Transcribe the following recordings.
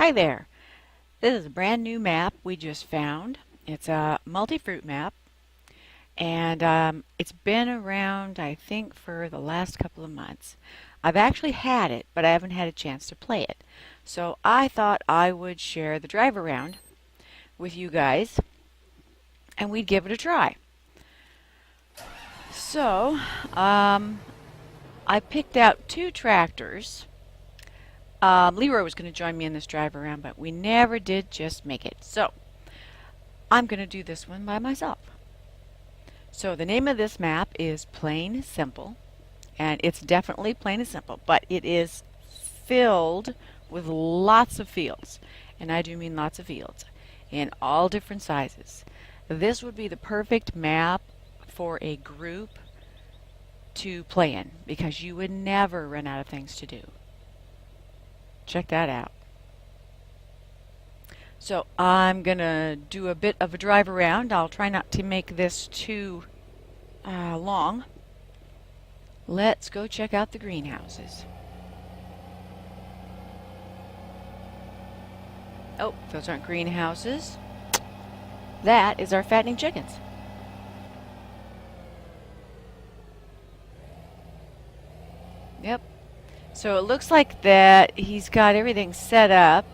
Hi there. This is a brand new map we just found. It's a multi-fruit map, and it's been around, I think, for the last couple of months. I've actually had it, but I haven't had a chance to play it. So I thought I would share the drive around with you guys, and we'd give it a try. So I picked out two tractors. Leroy was going to join me in this drive around, but we never did just make it. So I'm going to do this one by myself. So the name of this map is Plain Simple, and it's definitely plain and simple, but it is filled with lots of fields, and I do mean lots of fields, in all different sizes. This would be the perfect map for a group to play in, because you would never run out of things to do. Check that out. So I'm going to do a bit of a drive around. I'll try not to make this too long. Let's go check out the greenhouses. Oh, those aren't greenhouses. That is our fattening chickens. Yep. So it looks like that he's got everything set up.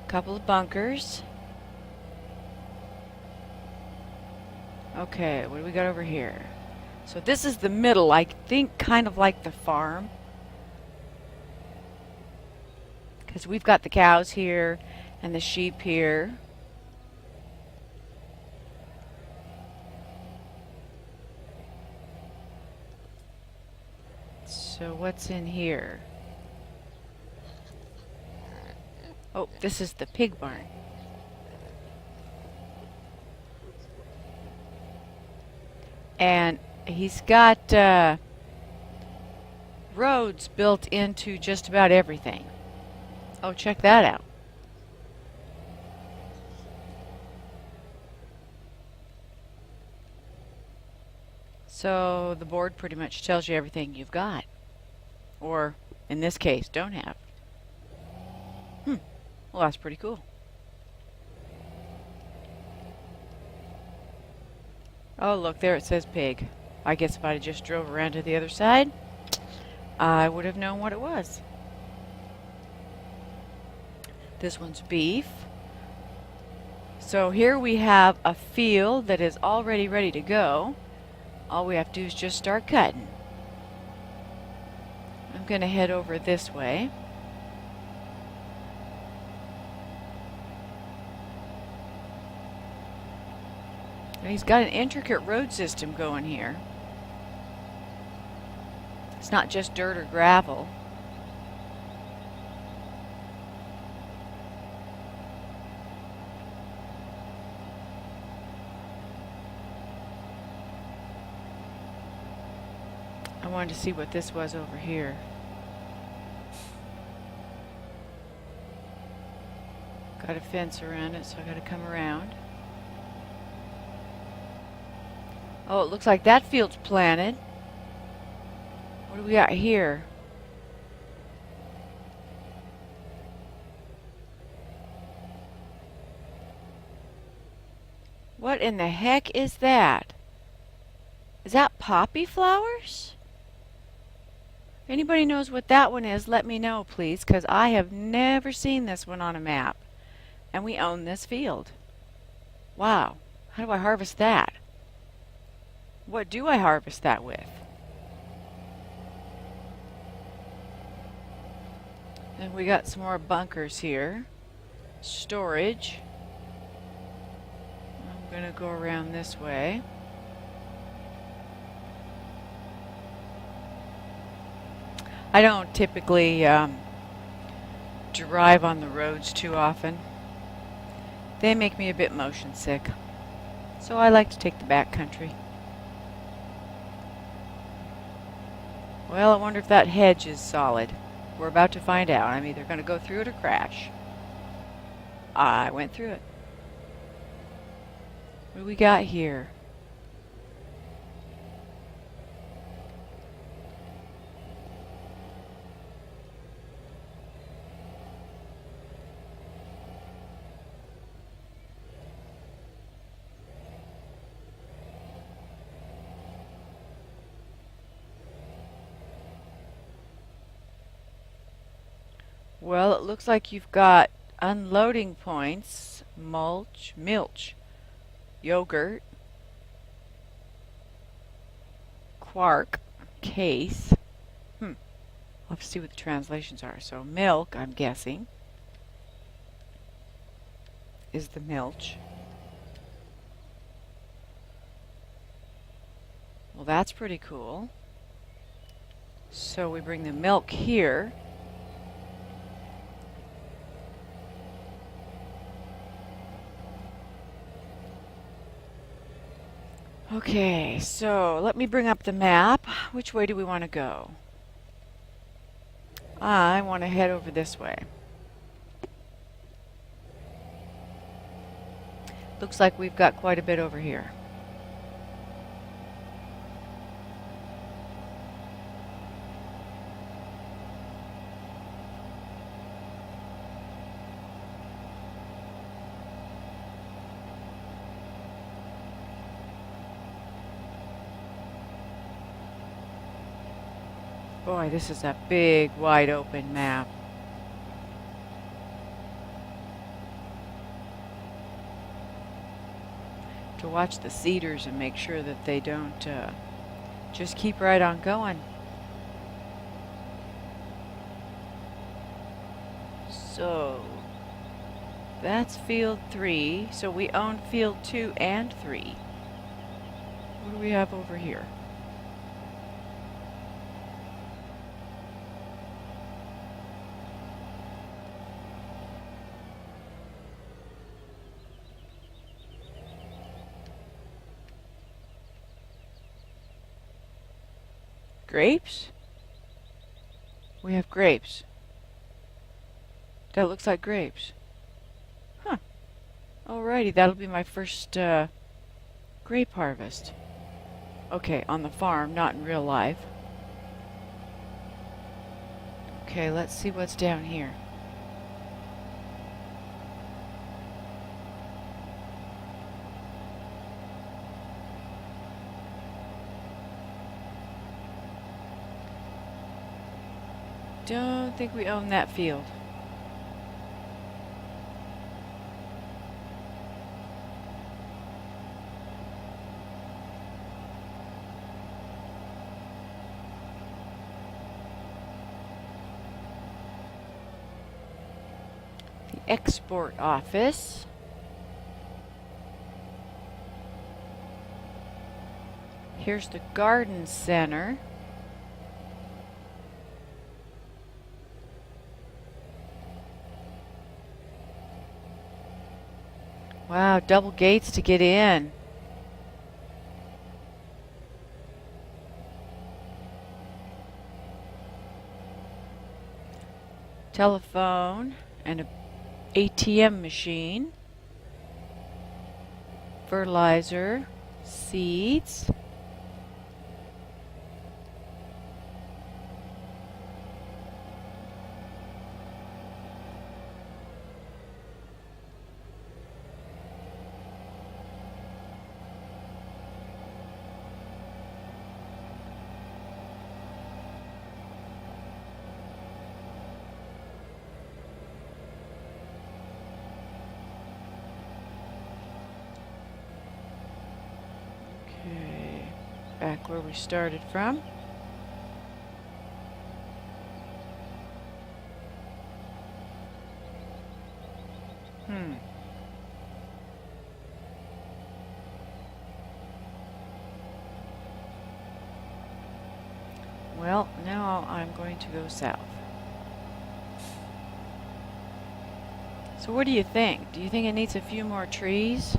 A couple of bunkers. Okay, what do we got over here? So this is the middle, I think, kind of like the farm. Because we've got the cows here and the sheep here. So what's in here? Oh, this is the pig barn. And he's got roads built into just about everything. Oh, check that out. So the board pretty much tells you everything you've got. Or, in this case, don't have. Well, that's pretty cool. Oh, look, there it says pig. I guess if I just drove around to the other side, I would have known what it was. This one's beef. So here we have a field that is already ready to go. All we have to do is just start cutting. I'm going to head over this way. And he's got an intricate road system going here. It's not just dirt or gravel. I wanted to see what this was over here. Got a fence around it, so I got to come around. Oh, it looks like that field's planted. What do we got here? What in the heck is that? Is that poppy flowers? If anybody knows what that one is, let me know, please, because I have never seen this one on a map. And we own this field. Wow. How do I harvest that? What do I harvest that with? And we got some more bunkers here. Storage. I'm going to go around this way. I don't typically drive on the roads too often. They make me a bit motion sick. So I like to take the back country. Well, I wonder if that hedge is solid. We're about to find out. I'm either going to go through it or crash. I went through it. What do we got here? Well, it looks like you've got unloading points, mulch, milch, yogurt, quark, case. I'll have to see what the translations are. So milk, I'm guessing, is the milch. Well, that's pretty cool. So we bring the milk here. Okay, so let me bring up the map. Which way do we want to go? I want to head over this way. Looks like we've got quite a bit over here. Boy, this is a big, wide open map. To watch the cedars and make sure that they don't just keep right on going. So that's field 3. So we own field 2 and 3. What do we have over here? Grapes? We have grapes. That looks like grapes. Huh. Alrighty, that'll be my first grape harvest. Okay, on the farm, not in real life. Okay, let's see what's down here. Don't think we own that field. The export office. Here's the garden center. Wow, double gates to get in. Telephone and a ATM machine. Fertilizer, seeds. Okay, back where we started from. Well, now I'm going to go south. So what do you think? Do you think it needs a few more trees?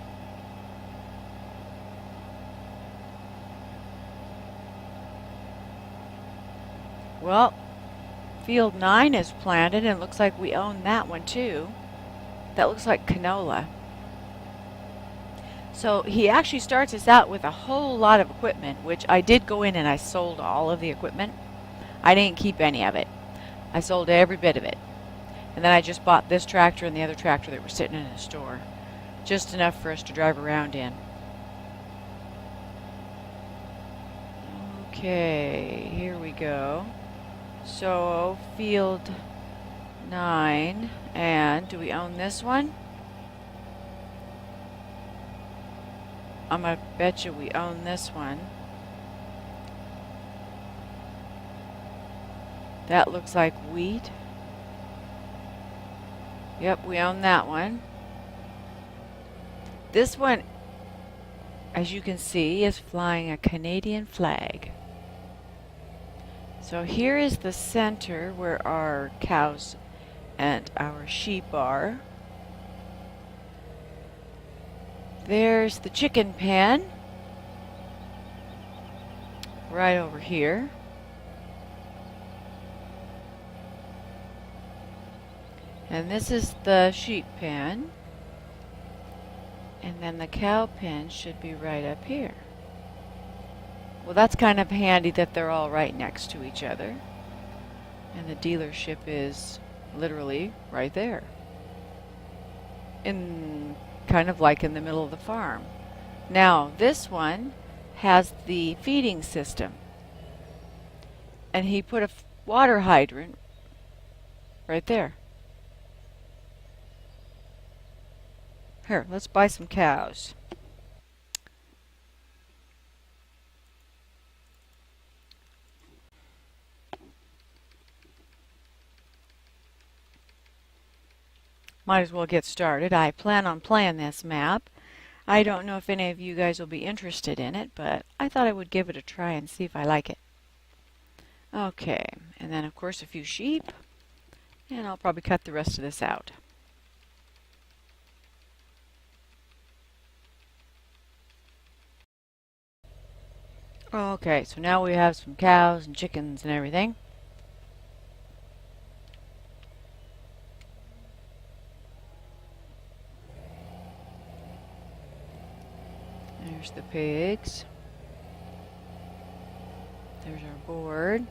Well, field 9 is planted and it looks like we own that one too. That looks like canola. So he actually starts us out with a whole lot of equipment, which I did go in and I sold all of the equipment. I didn't keep any of it. I sold every bit of it. And then I just bought this tractor and the other tractor that were sitting in a store. Just enough for us to drive around in. Okay, here we go. So field 9. And do we own this one? I'm gonna bet you we own this one. That looks like wheat. Yep, we own that one. This one, as you can see, is flying a Canadian flag. So here is the center where our cows and our sheep are. There's the chicken pen right over here. And this is the sheep pen. And then the cow pen should be right up here. Well, that's kind of handy that they're all right next to each other. And the dealership is literally right there. Kind of like in the middle of the farm. Now, this one has the feeding system. And he put a water hydrant right there. Here, let's buy some cows. Might as well get started. I plan on playing this map. I don't know if any of you guys will be interested in it, but I thought I would give it a try and see if I like it. Okay, and then of course a few sheep, and I'll probably cut the rest of this out. Okay, so now we have some cows and chickens and everything. There's the pigs. There's our board.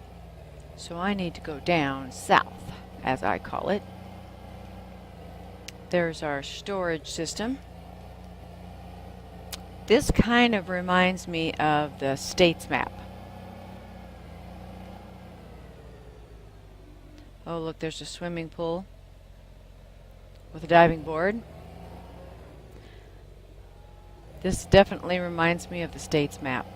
So I need to go down south, as I call it. There's our storage system. This kind of reminds me of the states map. Oh, look, there's a swimming pool with a diving board. This definitely reminds me of the states map.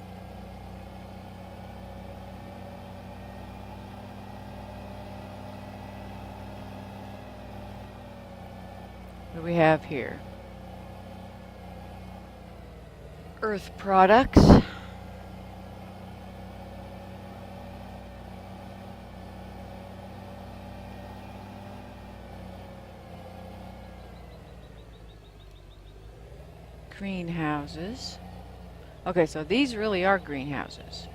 What do we have here? Earth products. Greenhouses. Okay, so these really are greenhouses.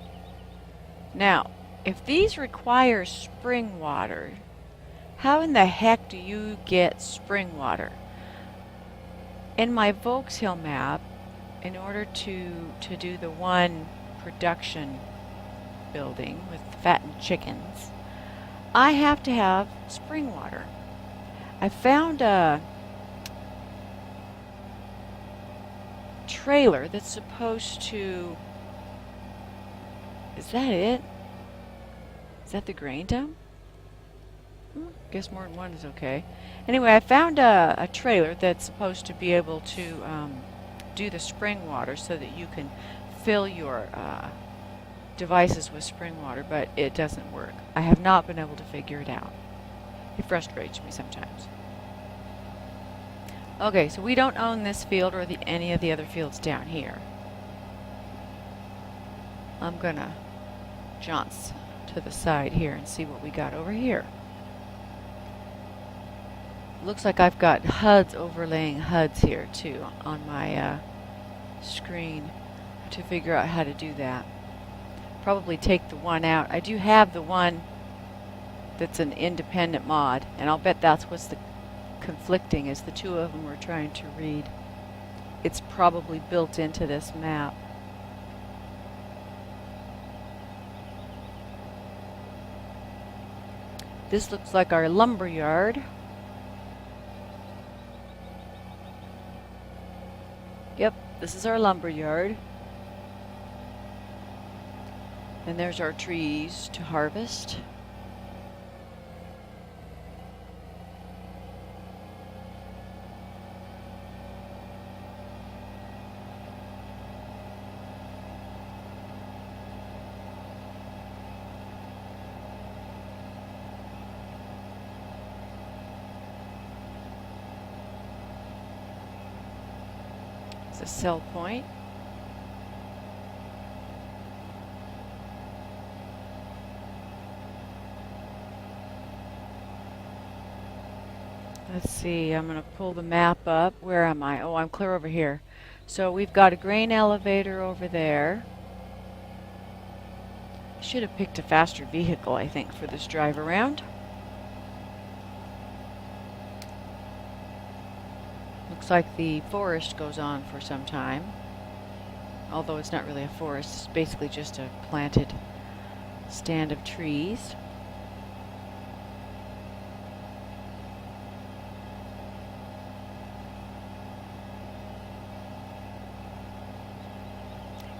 Now, if these require spring water, how in the heck do you get spring water? In my Volks Hill map, in order to do the one production building with fattened chickens, I have to have spring water. I found a trailer that's supposed to... Is that it? Is that the grain dump? Guess more than one is okay. Anyway, I found a trailer that's supposed to be able to do the spring water so that you can fill your devices with spring water, but it doesn't work. I have not been able to figure it out. It frustrates me sometimes. Okay, so we don't own this field or any of the other fields down here. I'm gonna jaunt to the side here and see what we got over here. Looks like I've got HUDs overlaying HUDs here too on my screen to figure out how to do that. Probably take the one out. I do have the one that's an independent mod, and I'll bet that's what's the conflicting, is the two of them we're trying to read. It's probably built into this map. This looks like our lumberyard. Yep, this is our lumberyard. And there's our trees to harvest. It's a sell point. Let's see, I'm going to pull the map up. Where am I? Oh, I'm clear over here. So we've got a grain elevator over there. Should have picked a faster vehicle, I think, for this drive around. Looks like the forest goes on for some time. Although it's not really a forest, it's basically just a planted stand of trees.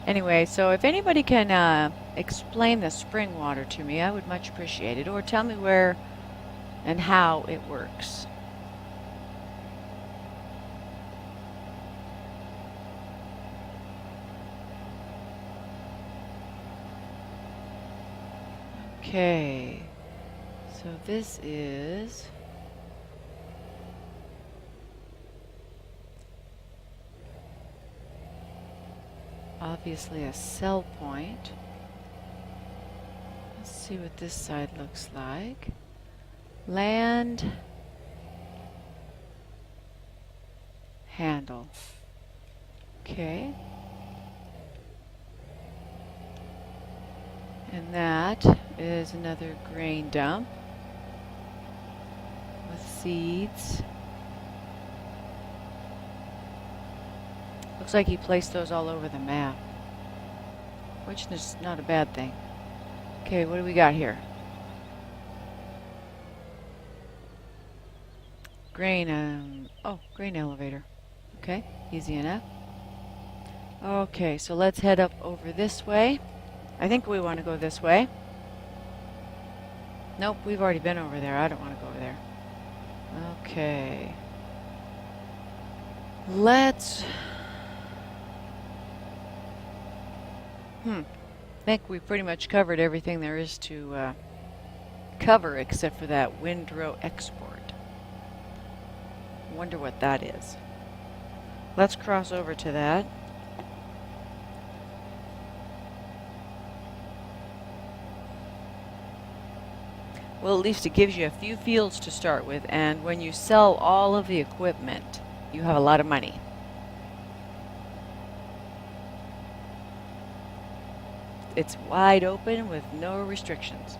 Anyway, so if anybody can explain the spring water to me, I would much appreciate it. Or tell me where and how it works. Okay, so this is obviously a sell point. Let's see what this side looks like. Land, handle. Okay. And that is another grain dump with seeds. Looks like he placed those all over the map, which is not a bad thing. Okay, what do we got here? Grain, grain elevator. Okay, easy enough. Okay, so let's head up over this way. I think we want to go this way. Nope, we've already been over there. I don't want to go over there. Okay. Let's... I think we pretty much covered everything there is to cover except for that windrow export. Wonder what that is. Let's cross over to that. Well, at least it gives you a few fields to start with, and when you sell all of the equipment, you have a lot of money. It's wide open with no restrictions.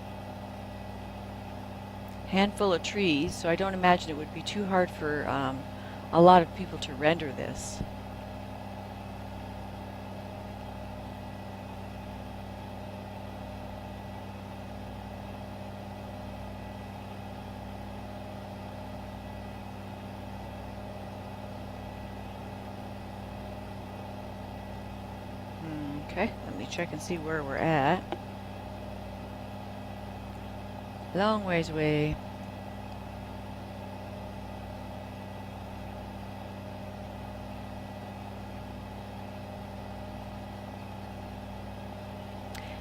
Handful of trees, so I don't imagine it would be too hard for a lot of people to render this. Okay, let me check and see where we're at. Long ways away.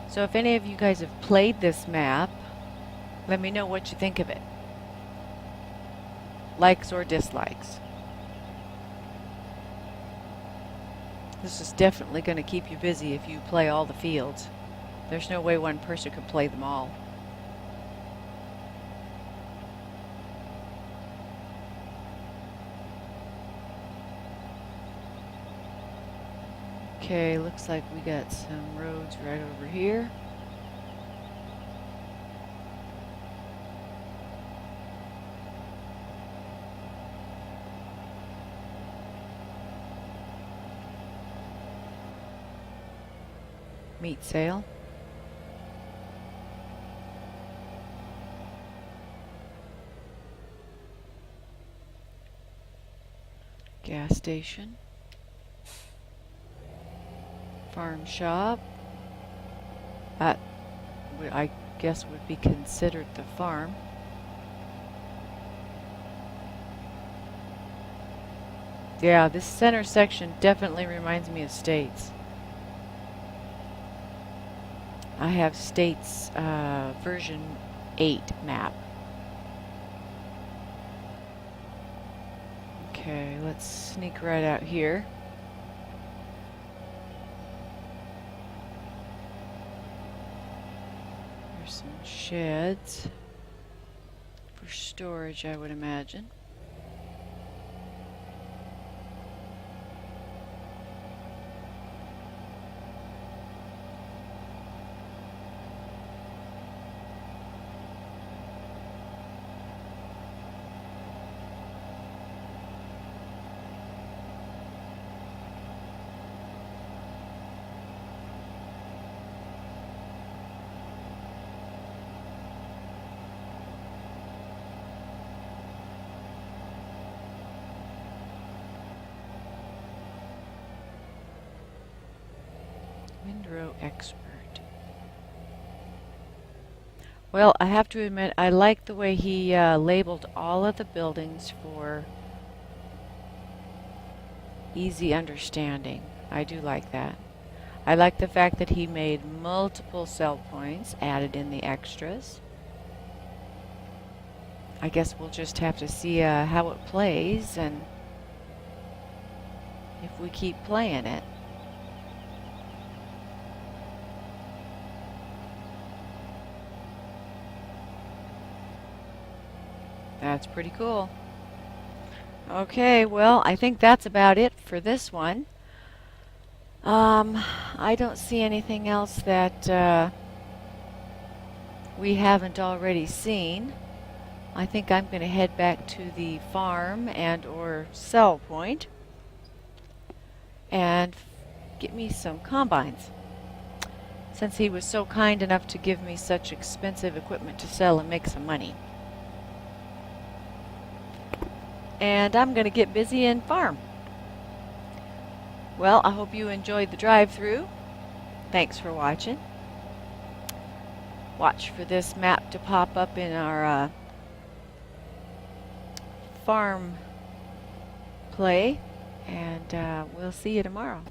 So if any of you guys have played this map, let me know what you think of it. Likes or dislikes. This is definitely going to keep you busy if you play all the fields. There's no way one person could play them all. Okay, looks like we got some roads right over here. Meat sale. Gas station. Farm shop. That I guess would be considered the farm. Yeah, this center section definitely reminds me of States. I have States version 8 map. Okay, let's sneak right out here. sheds for storage, I would imagine. Windrow expert. Well, I have to admit, I like the way he labeled all of the buildings for easy understanding. I do like that. I like the fact that he made multiple sell points, added in the extras. I guess we'll just have to see how it plays and if we keep playing it. That's pretty cool. Okay, well, I think that's about it for this one. I don't see anything else that we haven't already seen. I think I'm going to head back to the farm and or sell point and get me some combines. Since he was so kind enough to give me such expensive equipment to sell and make some money. And I'm going to get busy and farm. Well, I hope you enjoyed the drive-through. Thanks for watching. Watch for this map to pop up in our farm play, and we'll see you tomorrow.